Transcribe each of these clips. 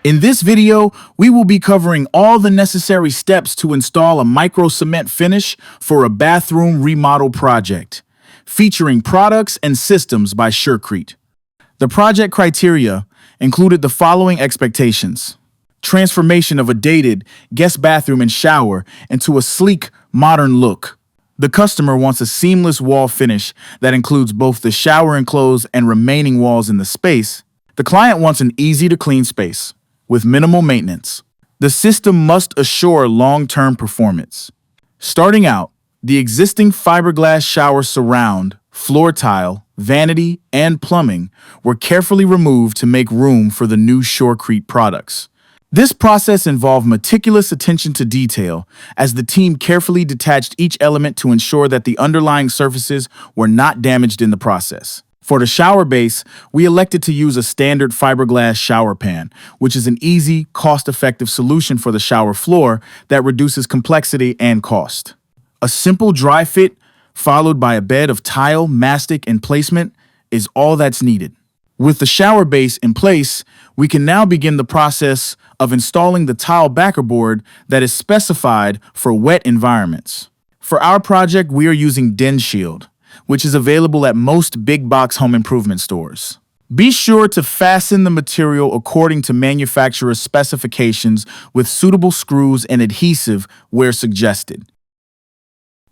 In this video, we will be covering all the necessary steps to install a micro cement finish for a bathroom remodel project, featuring products and systems by SureCrete. The project criteria included the following expectations: transformation of a dated guest bathroom and shower into a sleek, modern look. The customer wants a seamless wall finish that includes both the shower enclosed and remaining walls in the space. The client wants an easy-to-clean space with minimal maintenance. The system must assure long-term performance. Starting out, the existing fiberglass shower surround, floor tile, vanity, and plumbing were carefully removed to make room for the new SureCrete products. This process involved meticulous attention to detail, as the team carefully detached each element to ensure that the underlying surfaces were not damaged in the process. For the shower base, we elected to use a standard fiberglass shower pan, which is an easy, cost-effective solution for the shower floor that reduces complexity and cost. A simple dry fit, followed by a bed of tile, mastic, and placement, is all that's needed. With the shower base in place, we can now begin the process of installing the tile backer board that is specified for wet environments. For our project, we are using Den Shield, which is available at most big box home improvement stores. Be sure to fasten the material according to manufacturer's specifications with suitable screws and adhesive where suggested.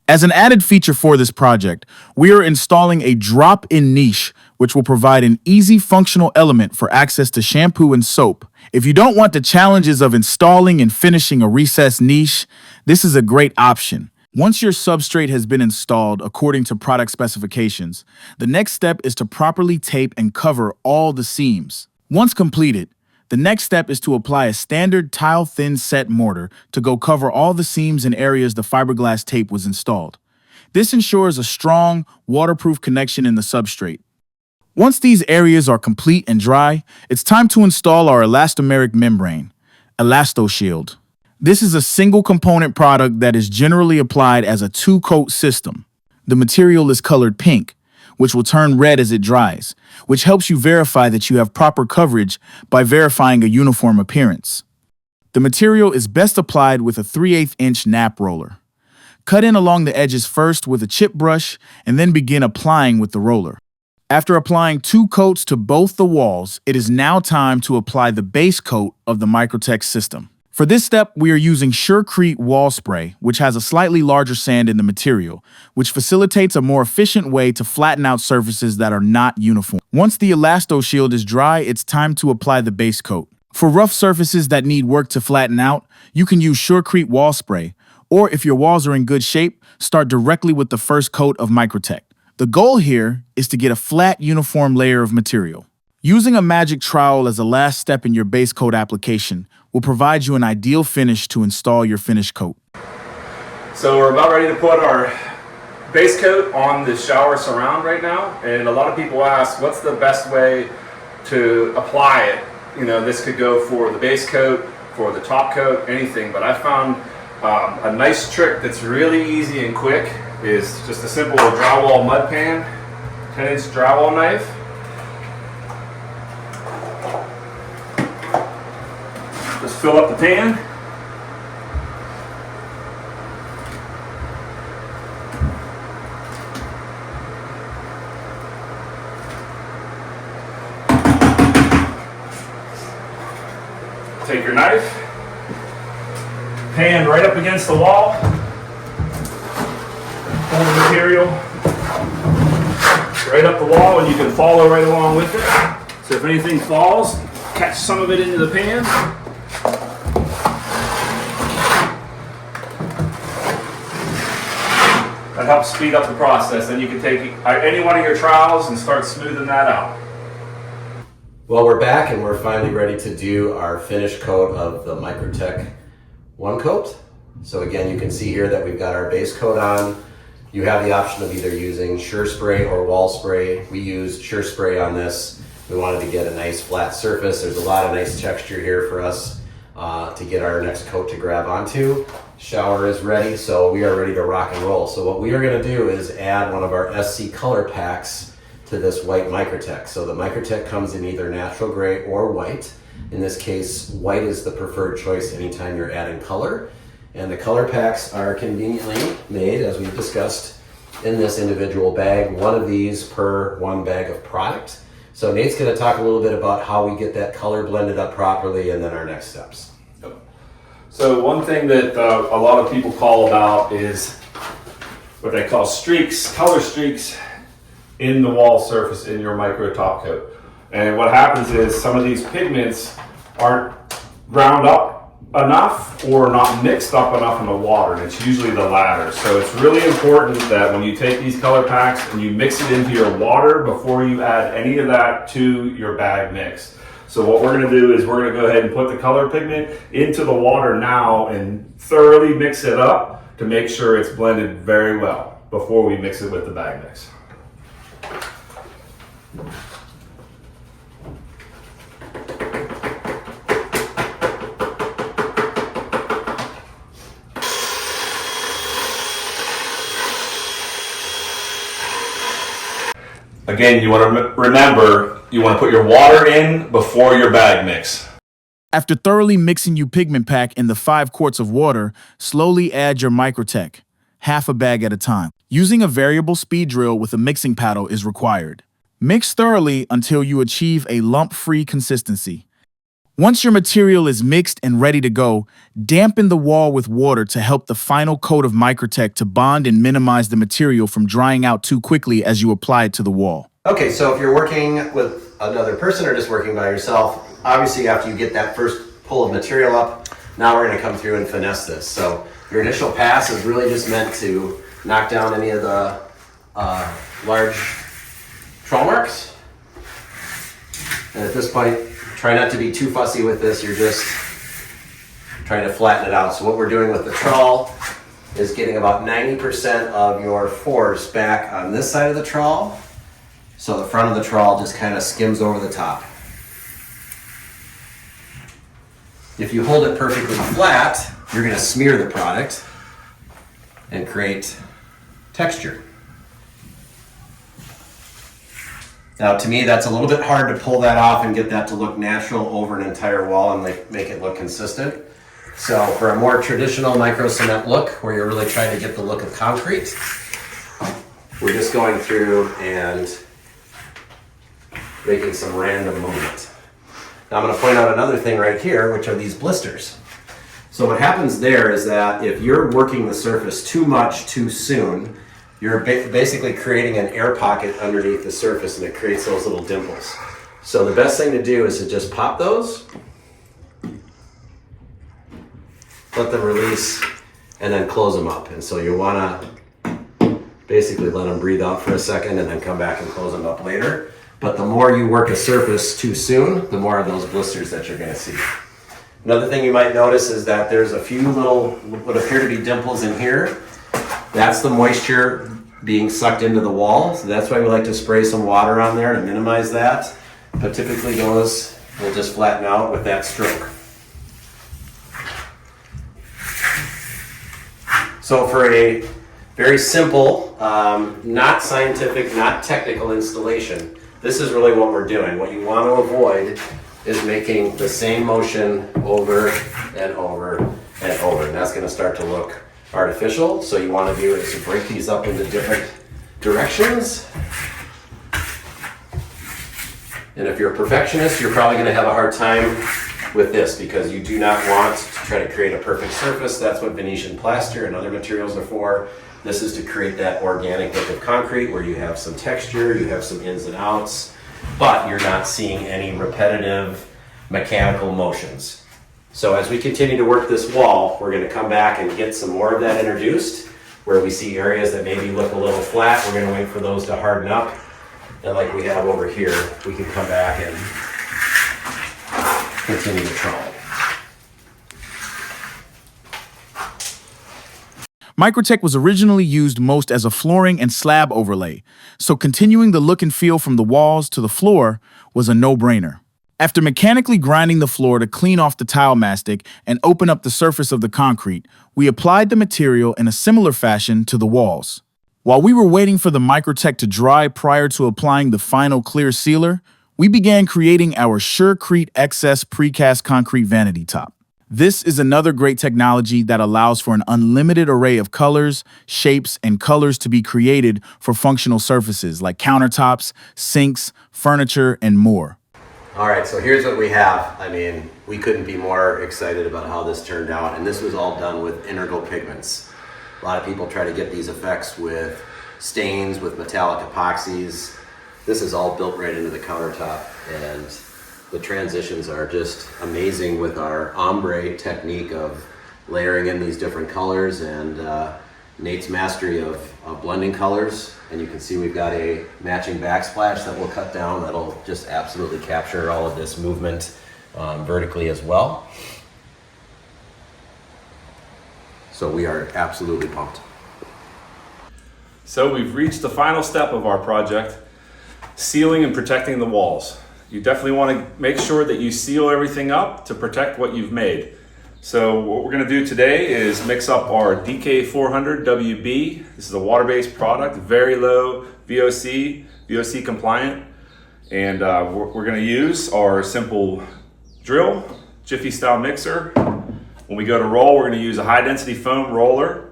As an added feature for this project, we are installing a drop-in niche, which will provide an easy functional element for access to shampoo and soap. If you don't want the challenges of installing and finishing a recessed niche, this is a great option. Once your substrate has been installed according to product specifications, the next step is to properly tape and cover all the seams. Once completed, the next step is to apply a standard tile-thin set mortar to go cover all the seams and areas the fiberglass tape was installed. This ensures a strong, waterproof connection in the substrate. Once these areas are complete and dry, it's time to install our elastomeric membrane, ElastoShield. This is a single-component product that is generally applied as a two-coat system. The material is colored pink, which will turn red as it dries, which helps you verify that you have proper coverage by verifying a uniform appearance. The material is best applied with a 3/8-inch nap roller. Cut in along the edges first with a chip brush and then begin applying with the roller. After applying 2 coats to both the walls, it is now time to apply the base coat of the MicroTek system. For this step, we are using SureCrete wall spray, which has a slightly larger sand in the material, which facilitates a more efficient way to flatten out surfaces that are not uniform. Once the ElastoShield is dry, it's time to apply the base coat. For rough surfaces that need work to flatten out, you can use SureCrete wall spray, or if your walls are in good shape, start directly with the first coat of MicroTek. The goal here is to get a flat, uniform layer of material. Using a magic trowel as a last step in your base coat application will provide you an ideal finish to install your finished coat. So we're about ready to put our base coat on the shower surround right now, and a lot of people ask, what's the best way to apply it? You know, this could go for the base coat, for the top coat, anything, but I found a nice trick that's really easy and quick is just a simple drywall mud pan, 10-inch drywall knife. Just fill up the pan. Take your knife, pan right up against the wall, pull the material right up the wall, and you can follow right along with it. So if anything falls, catch some of it into the pan. That helps speed up the process, and you can take any one of your trowels and start smoothing that out. Well, we're back and we're finally ready to do our finish coat of the MicroTek one coat. So again, you can see here that we've got our base coat on. You have the option of either using SureSpray or wall spray. We used SureSpray on this. We wanted to get a nice flat surface. There's a lot of nice texture here for us to get our next coat to grab onto. Shower is ready, so we are ready to rock and roll. So what we are gonna do is add one of our SC color packs to this white MicroTek. So the MicroTek comes in either natural gray or white. In this case, white is the preferred choice anytime you're adding color. And the color packs are conveniently made, as we've discussed, in this individual bag, one of these per one bag of product. So Nate's going to talk a little bit about how we get that color blended up properly and then our next steps. So one thing that a lot of people call about is what they call streaks, color streaks in the wall surface in your micro top coat. And what happens is some of these pigments aren't ground up enough or not mixed up enough in the water, and it's usually the latter. So it's really important that when you take these color packs and you mix it into your water before you add any of that to your bag mix. So what we're going to do is we're going to go ahead and put the color pigment into the water now and thoroughly mix it up to make sure it's blended very well before we mix it with the bag mix. Again, you want to remember, you want to put your water in before your bag mix. After thoroughly mixing your pigment pack in the 5 quarts of water, slowly add your MicroTek, half a bag at a time. Using a variable speed drill with a mixing paddle is required. Mix thoroughly until you achieve a lump-free consistency. Once your material is mixed and ready to go, dampen the wall with water to help the final coat of MicroTek to bond and minimize the material from drying out too quickly as you apply it to the wall. Okay, so if you're working with another person or just working by yourself, obviously after you get that first pull of material up, now we're going to come through and finesse this. So your initial pass is really just meant to knock down any of the large trawl marks. And at this point, try not to be too fussy with this. You're just trying to flatten it out. So what we're doing with the trawl is getting about 90% of your force back on this side of the trawl. So the front of the trawl just kind of skims over the top. If you hold it perfectly flat, you're going to smear the product and create texture. Now, to me, that's a little bit hard to pull that off and get that to look natural over an entire wall and make it look consistent. So for a more traditional micro cement look, where you're really trying to get the look of concrete, we're just going through and making some random movement. Now I'm going to point out another thing right here, which are these blisters. So what happens there is that if you're working the surface too much too soon, you're basically creating an air pocket underneath the surface, and it creates those little dimples. So the best thing to do is to just pop those, let them release, and then close them up. And so you want to basically let them breathe out for a second and then come back and close them up later. But the more you work a surface too soon, the more of those blisters that you're going to see. Another thing you might notice is that there's a few little, what appear to be dimples in here. That's the moisture being sucked into the wall. So that's why we like to spray some water on there to minimize that. But typically those will just flatten out with that stroke. So for a very simple, not scientific, not technical installation, this is really what we're doing. What you want to avoid is making the same motion over and over and over. And that's going to start to look artificial. So you want to do is to break these up into different directions. And if you're a perfectionist, you're probably going to have a hard time with this because you do not want to try to create a perfect surface. That's what Venetian plaster and other materials are for. This is to create that organic look of concrete where you have some texture, you have some ins and outs, but you're not seeing any repetitive mechanical motions. So as we continue to work this wall, we're going to come back and get some more of that introduced, where we see areas that maybe look a little flat. We're going to wait for those to harden up. And like we have over here, we can come back and continue to trawl. MicroTek was originally used most as a flooring and slab overlay, so continuing the look and feel from the walls to the floor was a no-brainer. After mechanically grinding the floor to clean off the tile mastic and open up the surface of the concrete, we applied the material in a similar fashion to the walls. While we were waiting for the MicroTek to dry prior to applying the final clear sealer, we began creating our SureCrete XS precast concrete vanity top. This is another great technology that allows for an unlimited array of colors, shapes, and colors to be created for functional surfaces like countertops, sinks, furniture, and more. All right, so here's what we have. I mean, we couldn't be more excited about how this turned out, and this was all done with integral pigments. A lot of people try to get these effects with stains, with metallic epoxies. This is all built right into the countertop, and the transitions are just amazing with our ombre technique of layering in these different colors and Nate's mastery of blending colors. And you can see we've got a matching backsplash that we'll cut down that'll just absolutely capture all of this movement vertically as well. So we are absolutely pumped. So we've reached the final step of our project, sealing and protecting the walls. You definitely want to make sure that you seal everything up to protect what you've made. So what we're going to do today is mix up our DK400 WB. This is a water-based product, very low VOC compliant. And we're going to use our simple drill, Jiffy style mixer. When we go to roll, we're going to use a high density foam roller.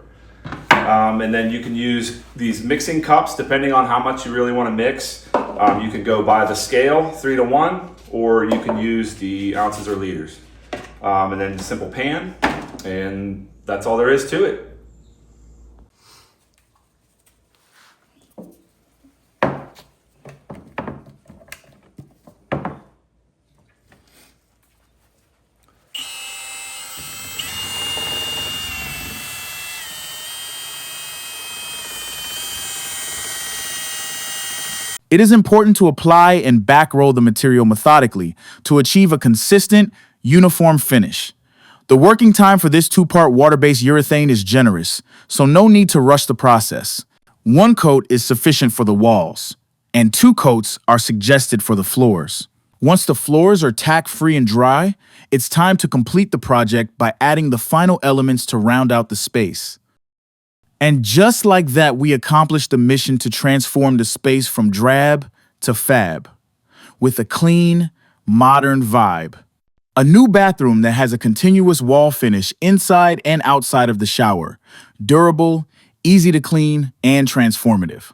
And then you can use these mixing cups depending on how much you really want to mix. You can go by the scale 3-to-1, or you can use the ounces or liters. And then a simple pan, and that's all there is to it. It is important to apply and back roll the material methodically to achieve a consistent, uniform finish. The working time for this two-part water-based urethane is generous, so no need to rush the process. 1 coat is sufficient for the walls, and 2 coats are suggested for the floors. Once the floors are tack-free and dry, it's time to complete the project by adding the final elements to round out the space. And just like that, we accomplished the mission to transform the space from drab to fab, with a clean, modern vibe. A new bathroom that has a continuous wall finish inside and outside of the shower, durable, easy to clean, and transformative.